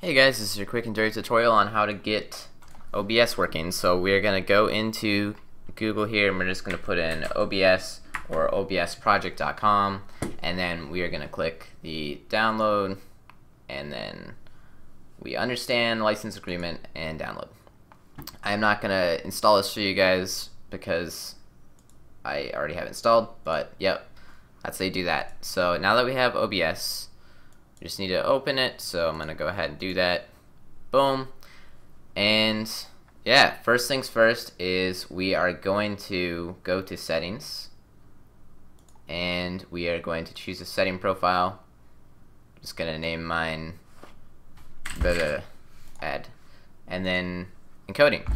Hey guys, this is your quick and dirty tutorial on how to get OBS working. So we're going to go into Google here and we're just going to put in OBS or obsproject.com, and then we are going to click the download, and then we understand license agreement and download. I'm not going to install this for you guys because I already have installed, but yep, that's how you do that. So now that we have OBS, you just need to open it, so I'm gonna go ahead and do that. Boom. And yeah, first things first is we are going to go to settings and we are going to choose a setting profile. I'm just gonna name mine add, and then encoding.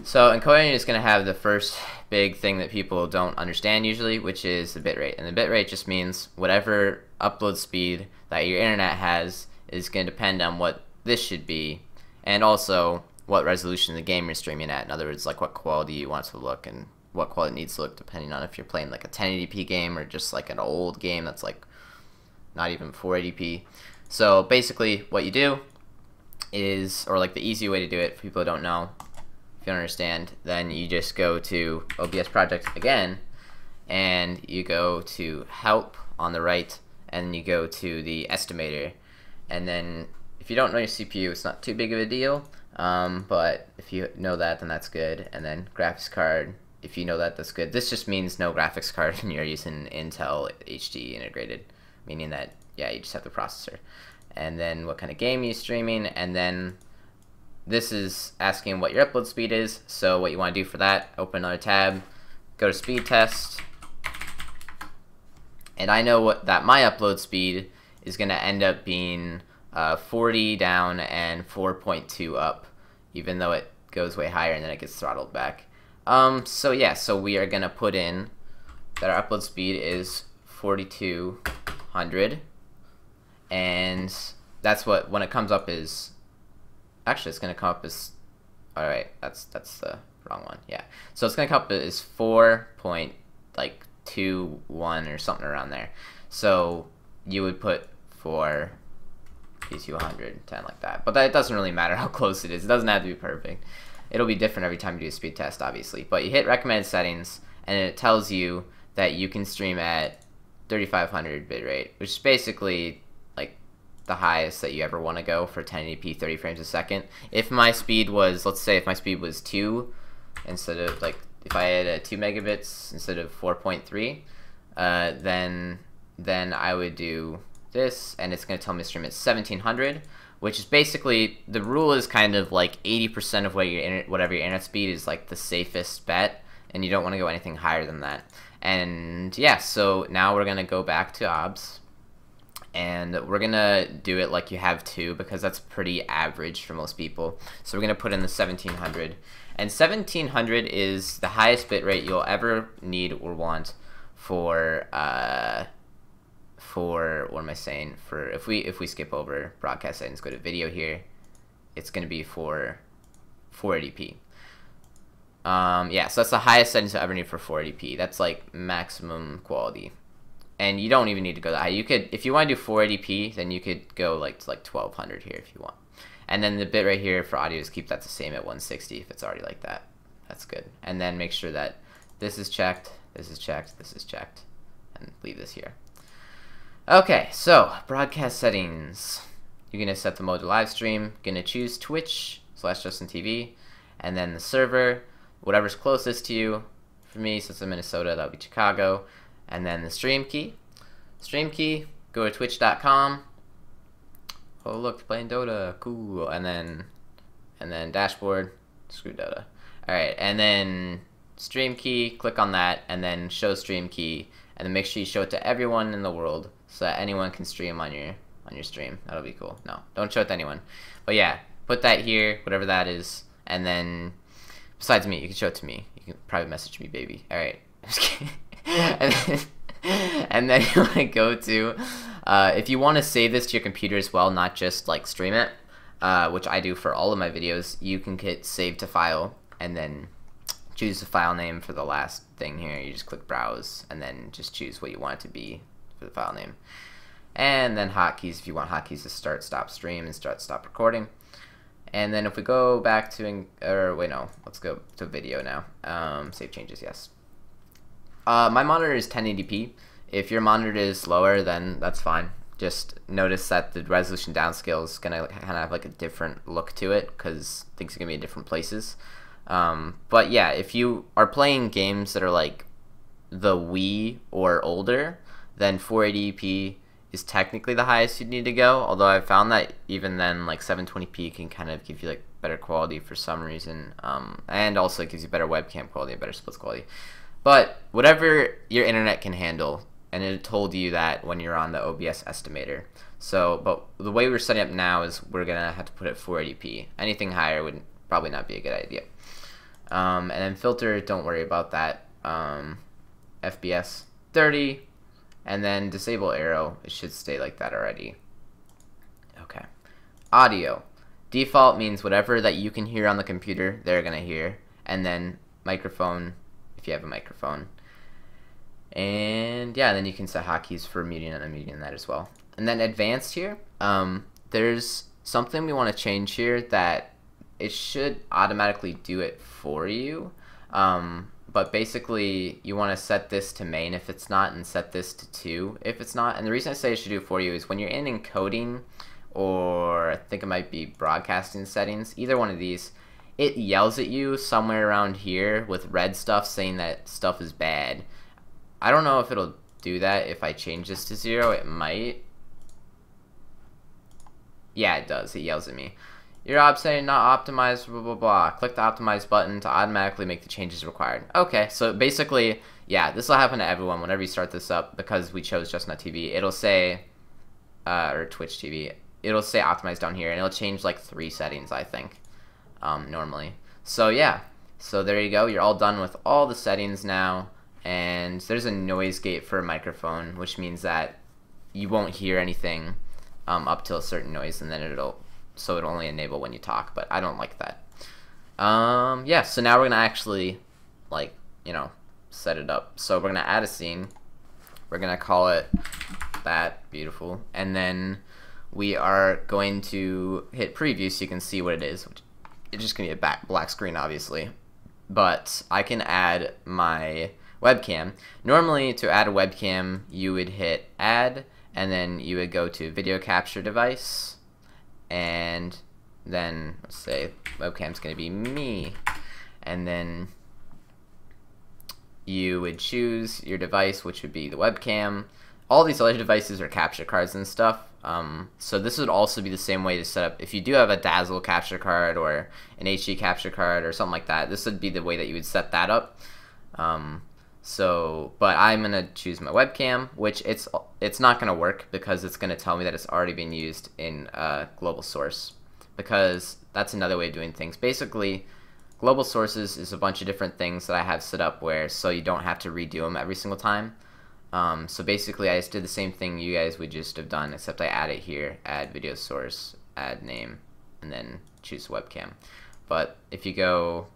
So encoding is gonna have the first big thing that people don't understand usually, which is the bitrate. And the bitrate just means whatever upload speed that your internet has is going to depend on what this should be, and also what resolution the game you're streaming at. In other words, like what quality you want it to look and what quality it needs to look, depending on if you're playing like a 1080p game or just like an old game that's like not even 480p. So basically what you do is, or like the easy way to do it for people who don't know, if you don't understand, then you just go to OBS Project again, and you go to Help on the right, and you go to the estimator. And then if you don't know your CPU, it's not too big of a deal, but if you know that, then that's good. And then graphics card, if you know that, that's good. This just means no graphics card and you're using Intel HD integrated, meaning that, yeah, you just have the processor. And then what kind of game you're streaming, and then this is asking what your upload speed is. So what you want to do for that, open another tab, go to speed test, and I know that my upload speed is going to end up being 40 down and 4.2 up, even though it goes way higher and then it gets throttled back. So yeah, so we are going to put in that our upload speed is 4200, and that's what, when it comes up is, actually, it's going to come up as, alright, that's the wrong one, yeah. So it's going to come up as 4.21 or something around there. So you would put 4 P200, 10 like that. But that doesn't really matter how close it is. It doesn't have to be perfect. It'll be different every time you do a speed test, obviously. But you hit recommended settings, and it tells you that you can stream at 3500 bitrate, which is basically the highest that you ever want to go for 1080p 30 frames a second. If my speed was, let's say if my speed was 2 instead of, like, if I had 2 megabits instead of 4.3, then I would do this, and it's going to tell me to stream at 1700, which is basically, the rule is kind of like 80% of whatever your internet speed is like the safest bet, and you don't want to go anything higher than that. And yeah, so now we're going to go back to OBS, and we're gonna do it like you have to, because that's pretty average for most people. So we're gonna put in the 1700, and 1700 is the highest bitrate you'll ever need or want for what am I saying? For if we skip over broadcast settings, go to video here, it's gonna be for 480p. Yeah, so that's the highest settings you'll ever need for 480p. That's like maximum quality. And you don't even need to go that high. You could, if you want to do 480p, then you could go like to 1200 here if you want. And then the bit right here for audio is keep that the same at 160 if it's already like that. That's good. And then make sure that this is checked, this is checked, this is checked, and leave this here. Okay, so broadcast settings. You're gonna set the mode to live stream. You're gonna choose Twitch/JustinTV, and then the server, whatever's closest to you. For me, since I'm in Minnesota, that'll be Chicago. And then the stream key, go to twitch.com. Oh look, playing Dota, cool. And then dashboard, screw Dota. All right, and then stream key, click on that, and then show stream key, and then make sure you show it to everyone in the world so that anyone can stream on your stream. That'll be cool. No, don't show it to anyone. But yeah, put that here, whatever that is, and then besides me, you can show it to me. You can private message me, baby. All right. Just kidding. and then you want to go to, if you want to save this to your computer as well, not just like stream it, which I do for all of my videos, you can hit save to file, and then choose the file name for the last thing here. You just click browse, and then just choose what you want it to be for the file name. and then hotkeys if you want hotkeys to start, stop stream, and start, stop recording. And then if we go back to, let's go to video now. Save changes, yes. My monitor is 1080p. If your monitor is lower, then that's fine. Just notice that the resolution downscale is gonna kind of have like a different look to it because things are gonna be in different places. But yeah, if you are playing games that are like the Wii or older, then 480p is technically the highest you'd need to go. Although I've found that even then, like 720p can kind of give you like better quality for some reason, and also it gives you better webcam quality and better splits quality. But whatever your internet can handle. And it told you that when you're on the OBS estimator. So, but the way we're setting up now is we're gonna have to put it 480p. Anything higher would probably not be a good idea. And then filter, don't worry about that. FPS 30, and then disable arrow. It should stay like that already. Okay. Audio. Default means whatever that you can hear on the computer, they're gonna hear. And then microphone, if you have a microphone. And yeah, then you can set hotkeys for muting and unmuting that as well. And then advanced here, there's something we want to change here that it should automatically do it for you. But basically you want to set this to main if it's not, and set this to 2 if it's not. And the reason I say it should do it for you is when you're in encoding, or I think it might be broadcasting settings, either one of these, it yells at you somewhere around here with red stuff saying that stuff is bad. I don't know if it'll do that if I change this to 0. It might. Yeah, it does. It yells at me. Your op setting not optimized, blah, blah, blah. Click the optimize button to automatically make the changes required. Okay, so basically, yeah, this will happen to everyone whenever you start this up because we chose JustNotTV. It'll say, or Twitch TV, it'll say optimize down here, and it'll change like 3 settings, I think, normally. So yeah, so there you go. You're all done with all the settings now. And there's a noise gate for a microphone, which means that you won't hear anything up till a certain noise, and then it'll only enable when you talk. But I don't like that. Yeah, so now we're gonna actually, like, set it up. So we're gonna add a scene. We're gonna call it that, beautiful, and then we are going to hit preview so you can see what it is. It's just gonna be a black screen, obviously, but I can add my webcam. Normally, to add a webcam, you would hit add, and then you would go to video capture device, and then let's say webcam's gonna be me, and then you would choose your device, which would be the webcam. All these other devices are capture cards and stuff. So this would also be the same way to set up. If you do have a Dazzle capture card or an HD capture card or something like that, this would be the way that you would set that up. But I'm gonna choose my webcam, which it's not gonna work because it's gonna tell me that it's already been used in global source, because that's another way of doing things. Basically, global sources is a bunch of different things that I have set up so you don't have to redo them every single time. So basically, I just did the same thing you guys would just have done, except I add it here, add video source, add name, and then choose webcam. But if you go,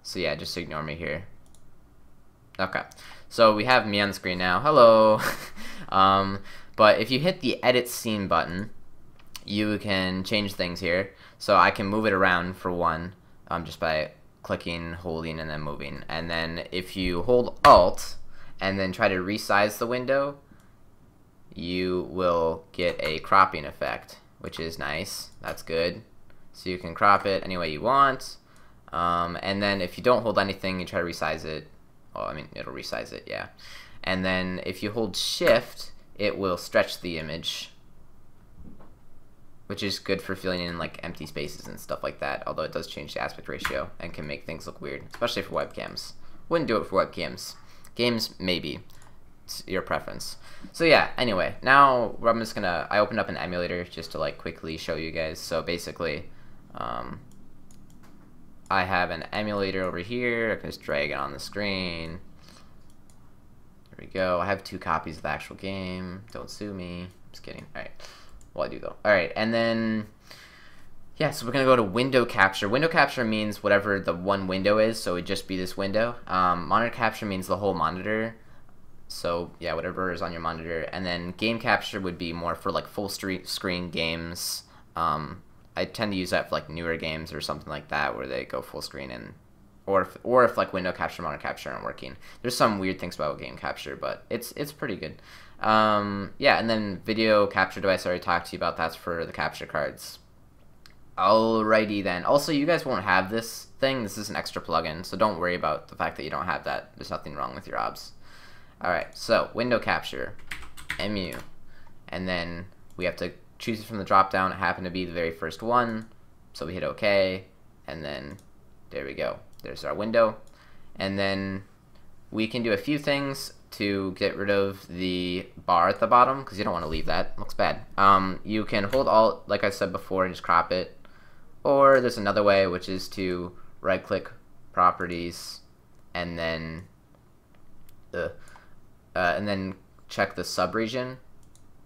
so yeah, just ignore me here. Okay, so we have me on the screen now. Hello. But if you hit the edit scene button, you can change things here. So I can move it around for one, just by clicking, holding, and then moving. And then if you hold Alt and then try to resize the window, you will get a cropping effect, which is nice. That's good. So you can crop it any way you want. And then if you don't hold anything, you try to resize it. Well, I mean, it'll resize it, yeah. And then if you hold Shift, it will stretch the image, which is good for filling in like empty spaces and stuff like that, although it does change the aspect ratio and can make things look weird, especially for webcams. Wouldn't do it for webcams. Games, maybe. It's your preference. So yeah, anyway, now I'm just gonna, I opened up an emulator just to like quickly show you guys. So basically, I have an emulator over here. I can just drag it on the screen. There we go. I have 2 copies of the actual game. Don't sue me. Just kidding. Alright. Well, I do though. Alright, and then, yeah, so we're going to go to window capture. Window capture means whatever the one window is, so it would just be this window. Monitor capture means the whole monitor. So yeah, whatever is on your monitor. And then game capture would be more for like full screen games. I tend to use that for like newer games or something like that where they go full screen, and or if like window capture, monitor capture aren't working. There's some weird things about game capture, but it's pretty good. Yeah, and then video capture device, I already talked to you about. That's for the capture cards. Alrighty then. Also, you guys won't have this thing. This is an extra plugin, so don't worry about the fact that you don't have that. There's nothing wrong with your OBS. Alright, so window capture, MU, and then we have to choose it from the drop down. It happened to be the very first one, so we hit OK, and then there we go. There's our window, and then we can do a few things to get rid of the bar at the bottom, because you don't want to leave that. It looks bad. You can hold Alt, like I said before, and just crop it, or there's another way, which is to right-click Properties, and then check the subregion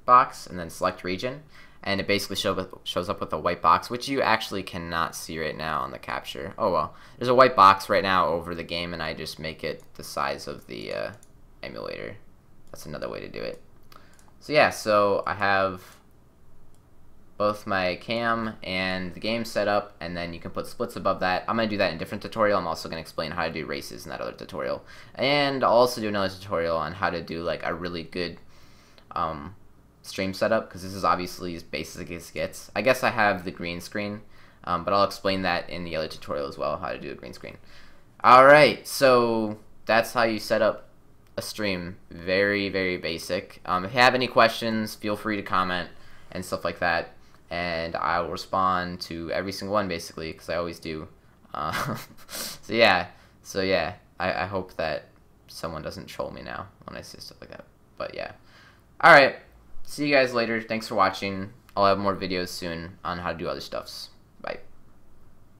box, and then select region, and it basically shows up with a white box, which you actually cannot see right now on the capture. Oh well, there's a white box right now over the game, and I just make it the size of the emulator. That's another way to do it. So yeah, so I have both my cam and the game set up, and then you can put splits above that. I'm going to do that in a different tutorial. I'm also going to explain how to do races in that other tutorial. And I'll also do another tutorial on how to do like a really good stream setup, because this is obviously as basic as it gets. I guess I have the green screen, but I'll explain that in the other tutorial as well, how to do a green screen. Alright, so that's how you set up a stream. Very, very basic. If you have any questions, feel free to comment and stuff like that, and I will respond to every single one basically, because I always do. So yeah, I hope that someone doesn't troll me now when I say stuff like that. But yeah, alright, see you guys later. Thanks for watching. I'll have more videos soon on how to do other stuffs.